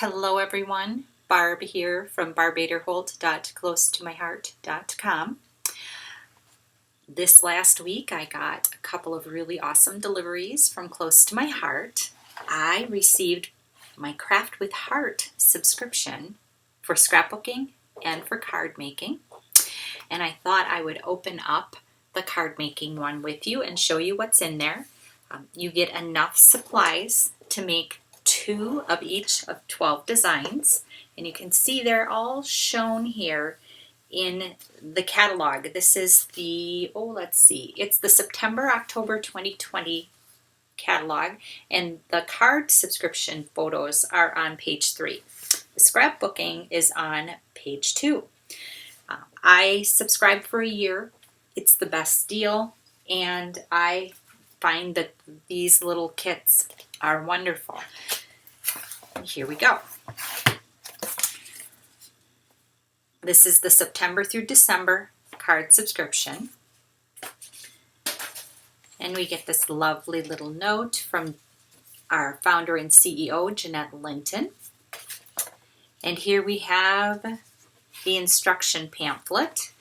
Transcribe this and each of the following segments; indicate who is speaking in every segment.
Speaker 1: Hello everyone, Barb here from barbaderholt.closetomyheart.com. This last week I got a couple of really awesome deliveries from Close to My Heart. I received my Craft with Heart subscription for scrapbooking and for card making. And I thought I would open up the card making one with you and show you what's in there. You get enough supplies to make 2 of each of 12 designs, and you can see they're all shown here in the catalog. This is the, it's the September-October 2020 catalog, and the card subscription photos are on page 3. The scrapbooking is on page 2. I subscribed for a year. It's the best deal, and I find that these little kits are wonderful. Here we go. This is the September through December card subscription. And we get this lovely little note from our founder and CEO, Jeanette Linton. And here we have the instruction pamphlet.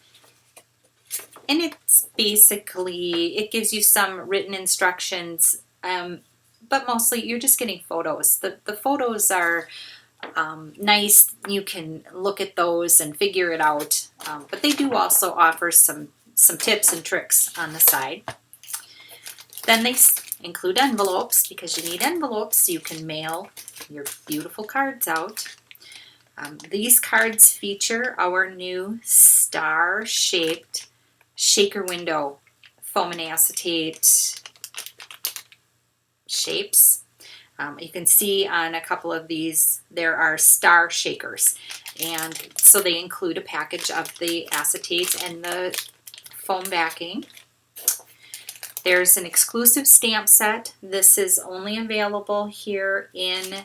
Speaker 1: And it's basically, it gives you some written instructions, but mostly you're just getting photos. The photos are nice. You can look at those and figure it out. But they do also offer some tips and tricks on the side. Then they include envelopes, because you need envelopes so you can mail your beautiful cards out. These cards feature our new star-shaped shaker window foam and acetate shapes. You can see on a couple of these there are star shakers, and so they include a package of the acetate and the foam backing. There's an exclusive stamp set. This is only available here in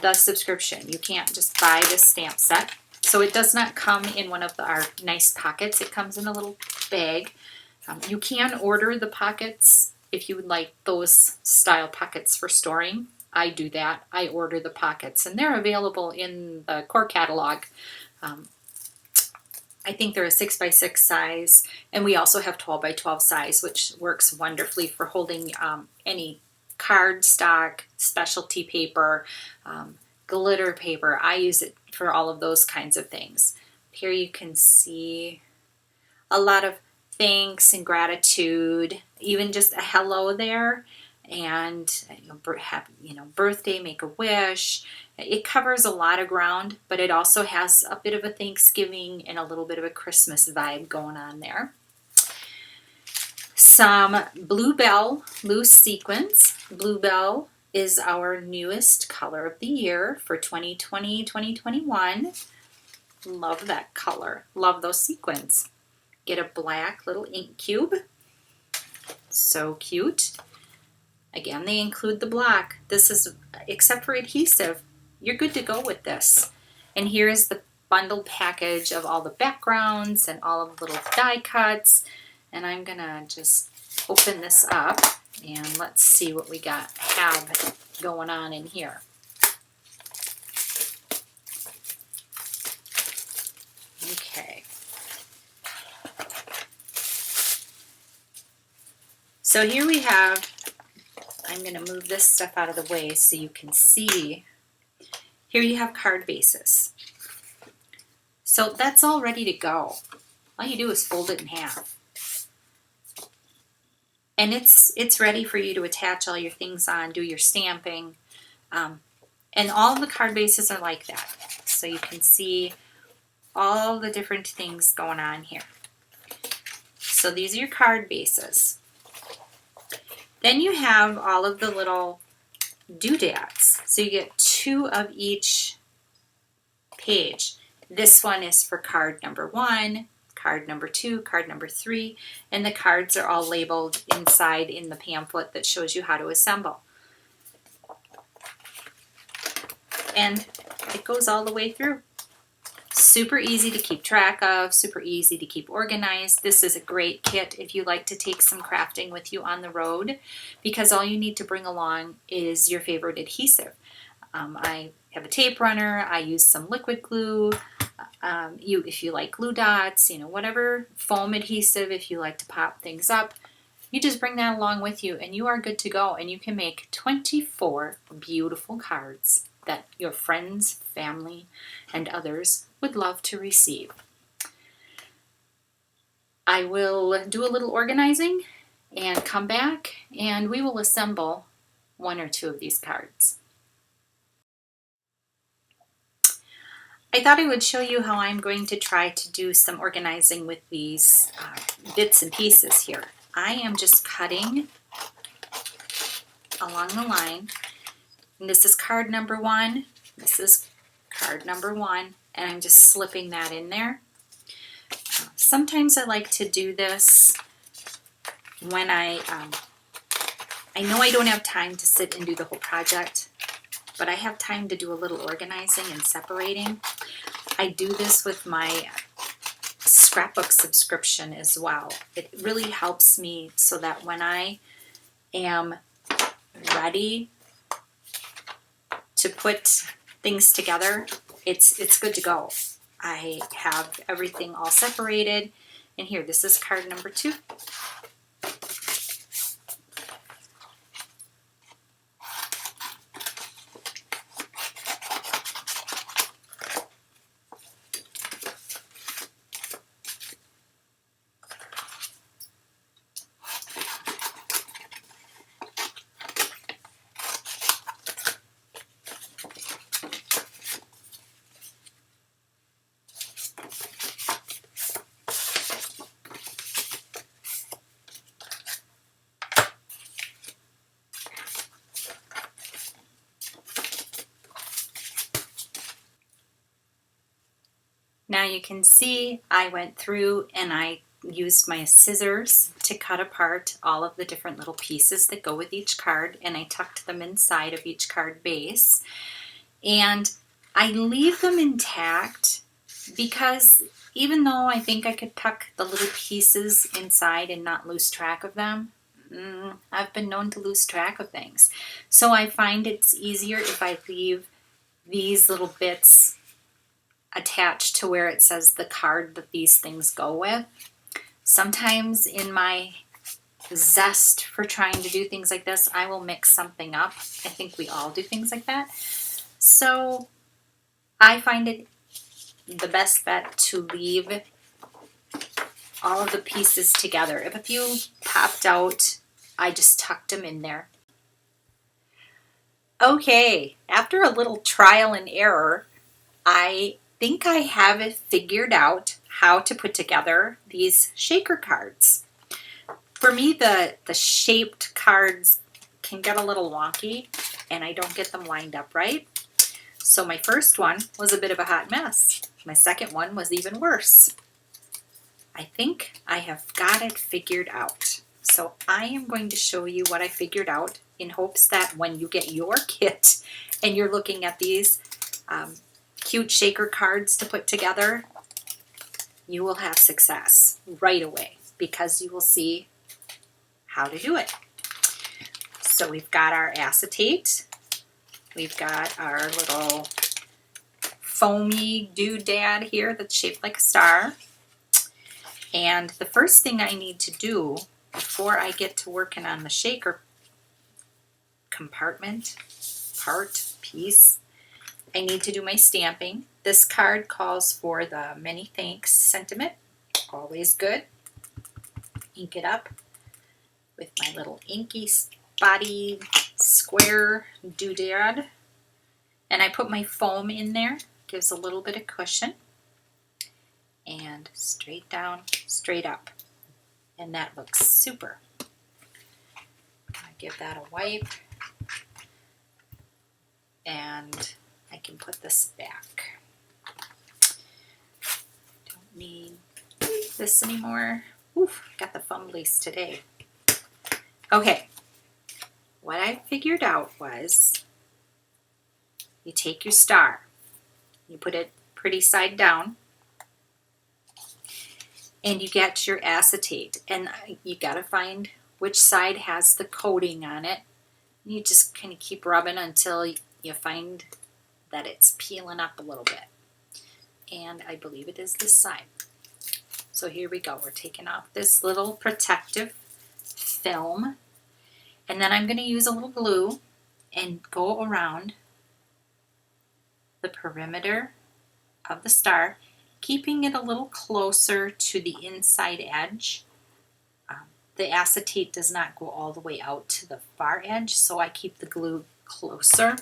Speaker 1: the subscription. You can't just buy this stamp set. So it does not come in one of our nice pockets. It comes in a little bag. You can order the pockets if you would like those style pockets for storing. I do that. I order the pockets, and they're available in the core catalog. I think they're a 6x6 size, and we also have 12x12 size, which works wonderfully for holding any card stock, specialty paper, glitter paper. I use it for all of those kinds of things. Here you can see a lot of thanks and gratitude, even just a hello there, and birthday, make a wish. It covers a lot of ground, but it also has a bit of a Thanksgiving and a little bit of a Christmas vibe going on there. Some Bluebell loose sequins. Bluebell is our newest color of the year for 2020-2021. Love that color. Love those sequins. Get a black little ink cube. So cute. Again, they include the block. This is, except for adhesive, you're good to go with this. And here is the bundled package of all the backgrounds and all of the little die cuts. And I'm going to just open this up and let's see what we have going on in here. Okay. So here we have, I'm going to move this stuff out of the way so you can see. Here you have card bases. So that's all ready to go. All you do is fold it in half. And it's ready for you to attach all your things on, do your stamping. And all of the card bases are like that. So you can see all the different things going on here. So these are your card bases. Then you have all of the little doodads. So you get 2 of each page. This one is for card number 1, card number 2, card number 3, and the cards are all labeled inside in the pamphlet that shows you how to assemble. And it goes all the way through. Super easy to keep track of, super easy to keep organized. This is a great kit if you like to take some crafting with you on the road, because all you need to bring along is your favorite adhesive. I have a tape runner. I use some liquid glue. If you like glue dots, whatever foam adhesive, if you like to pop things up, you just bring that along with you and you are good to go. And you can make 24 beautiful cards that your friends, family, and others would love to receive. I will do a little organizing and come back and we will assemble 1 or 2 of these cards. I thought I would show you how I'm going to try to do some organizing with these bits and pieces here. I am just cutting along the line. And this is card number 1. This is card number 1. And I'm just slipping that in there. Sometimes I like to do this when I know I don't have time to sit and do the whole project, but I have time to do a little organizing and separating. I do this with my scrapbook subscription as well. It really helps me so that when I am ready to put things together, it's good to go. I have everything all separated. And here, this is card number 2. Now you can see I went through and I used my scissors to cut apart all of the different little pieces that go with each card, and I tucked them inside of each card base. And I leave them intact because even though I think I could tuck the little pieces inside and not lose track of them, I've been known to lose track of things. So I find it's easier if I leave these little bits attached to where it says the card that these things go with. Sometimes in my zest for trying to do things like this, I will mix something up. I think we all do things like that. So I find it the best bet to leave all of the pieces together. If a few popped out, I just tucked them in there. Okay, after a little trial and error, I think I have it figured out how to put together these shaker cards. For me, the shaped cards can get a little wonky and I don't get them lined up right. So my first one was a bit of a hot mess. My second one was even worse. I think I have got it figured out. So I am going to show you what I figured out in hopes that when you get your kit and you're looking at these cute shaker cards to put together, you will have success right away because you will see how to do it. So we've got our acetate, we've got our little foamy doodad here that's shaped like a star, and the first thing I need to do before I get to working on the shaker compartment, piece, I need to do my stamping. This card calls for the many thanks sentiment. Always good. Ink it up with my little inky spotty square doodad. And I put my foam in there. Gives a little bit of cushion. And straight down, straight up. And that looks super. I give that a wipe. And I can put this back. Don't need this anymore. Oof, got the fumblies today. Okay, what I figured out was you take your star, you put it pretty side down, and you get your acetate. And you gotta find which side has the coating on it. You just kind of keep rubbing until you find that it's peeling up a little bit. And I believe it is this side. So here we go. We're taking off this little protective film. And then I'm going to use a little glue and go around the perimeter of the star, keeping it a little closer to the inside edge. The acetate does not go all the way out to the far edge, so I keep the glue closer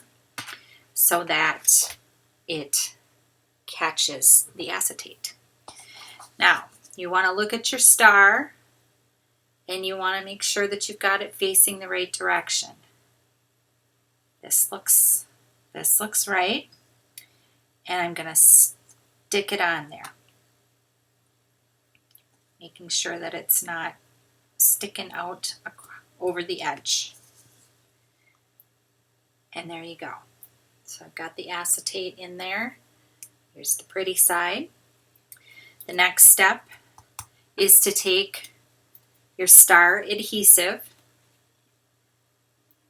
Speaker 1: so that it catches the acetate. Now, you want to look at your star and you want to make sure that you've got it facing the right direction. This looks right, and I'm going to stick it on there, making sure that it's not sticking out over the edge. And there you go. So I've got the acetate in there. Here's the pretty side. The next step is to take your star adhesive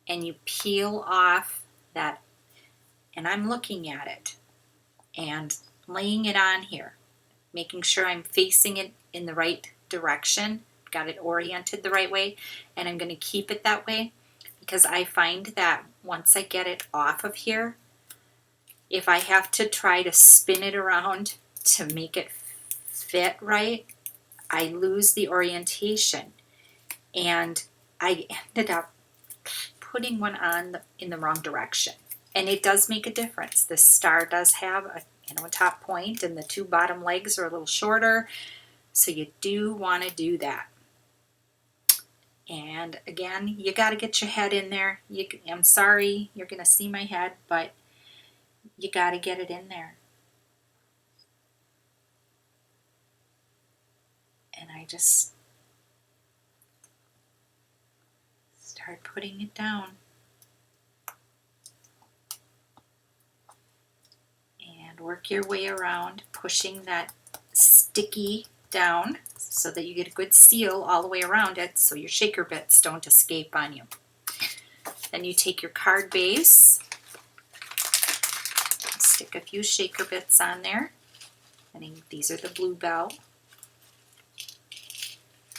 Speaker 1: and you peel off that, and I'm looking at it and laying it on here, making sure I'm facing it in the right direction, got it oriented the right way, and I'm going to keep it that way because I find that once I get it off of here, if I have to try to spin it around to make it fit right, I lose the orientation. And I ended up putting one on in the wrong direction. And it does make a difference. This star does have a top point, and the two bottom legs are a little shorter. So you do want to do that. And again, you got to get your head in there. I'm sorry, you're going to see my head, but you got to get it in there. And I just start putting it down. And work your way around, pushing that sticky down so that you get a good seal all the way around it so your shaker bits don't escape on you. Then you take your card base, stick a few shaker bits on there. I think these are the Bluebell.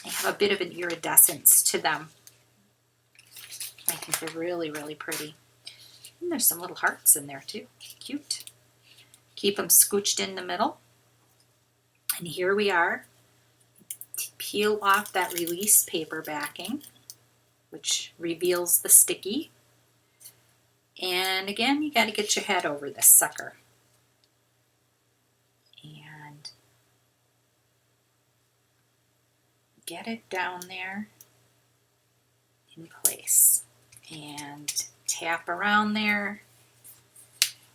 Speaker 1: They have a bit of an iridescence to them. I think they're really, really pretty. And there's some little hearts in there too. Cute. Keep them scooched in the middle. And here we are. Peel off that release paper backing, which reveals the sticky. And again, you got to get your head over this sucker. And get it down there in place. And tap around there.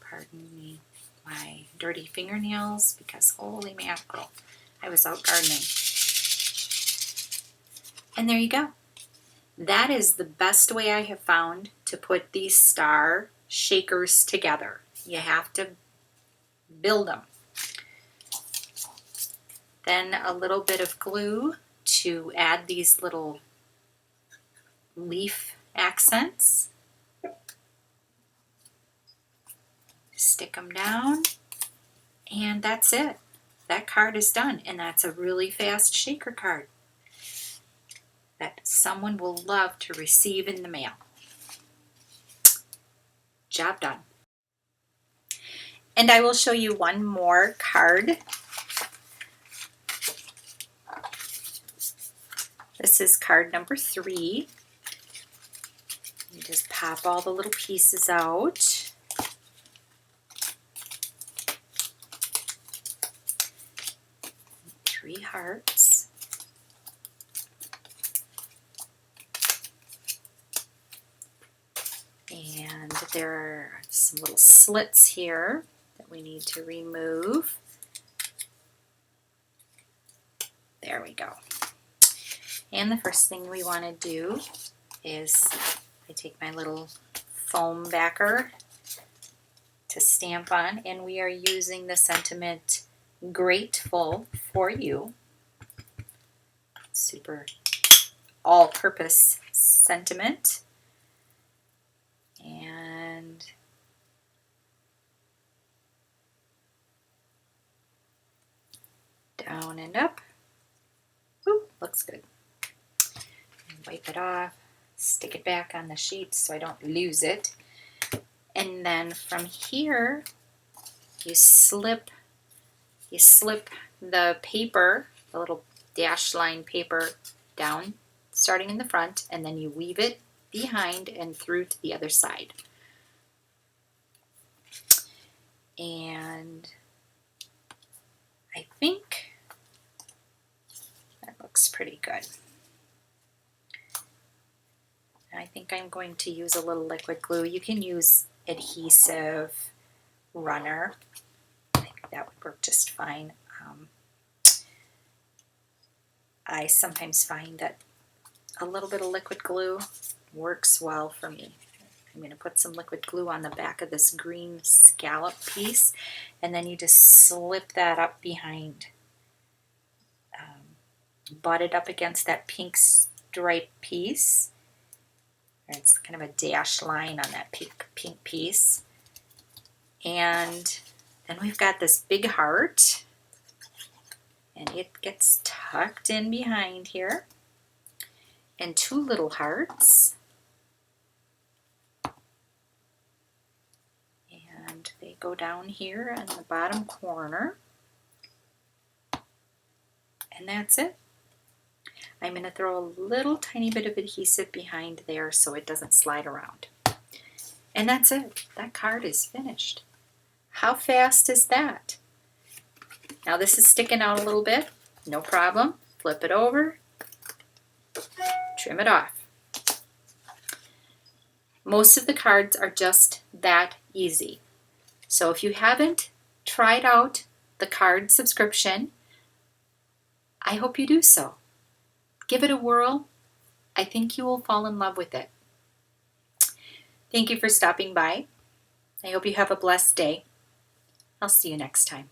Speaker 1: Pardon me, my dirty fingernails, because holy mackerel, I was out gardening. And there you go. That is the best way I have found to put these star shakers together. You have to build them. Then a little bit of glue to add these little leaf accents. Stick them down, and that's it. That card is done, and that's a really fast shaker card that someone will love to receive in the mail. Job done. And I will show you one more card. This is card number 3. You just pop all the little pieces out. Three hearts. And there are some little slits here that we need to remove. There we go. And the first thing we want to do is I take my little foam backer to stamp on, and we are using the sentiment "Grateful for You." Super all-purpose sentiment. And Down and up. Ooh, looks good. Wipe it off. Stick it back on the sheet so I don't lose it. And then from here, you slip the paper, the little dash line paper down, starting in the front, and then you weave it behind and through to the other side. And I think that looks pretty good. I think I'm going to use a little liquid glue. You can use adhesive runner. I think that would work just fine. I sometimes find that a little bit of liquid glue works well for me. I'm going to put some liquid glue on the back of this green scallop piece, and then you just slip that up behind. Butt it up against that pink stripe piece. It's kind of a dash line on that pink piece. And then we've got this big heart, and it gets tucked in behind here. And two little hearts. And they go down here in the bottom corner. And that's it. I'm going to throw a little tiny bit of adhesive behind there so it doesn't slide around. And that's it. That card is finished. How fast is that? Now this is sticking out a little bit. No problem. Flip it over. Trim it off. Most of the cards are just that easy. So if you haven't tried out the card subscription, I hope you do so. Give it a whirl. I think you will fall in love with it. Thank you for stopping by. I hope you have a blessed day. I'll see you next time.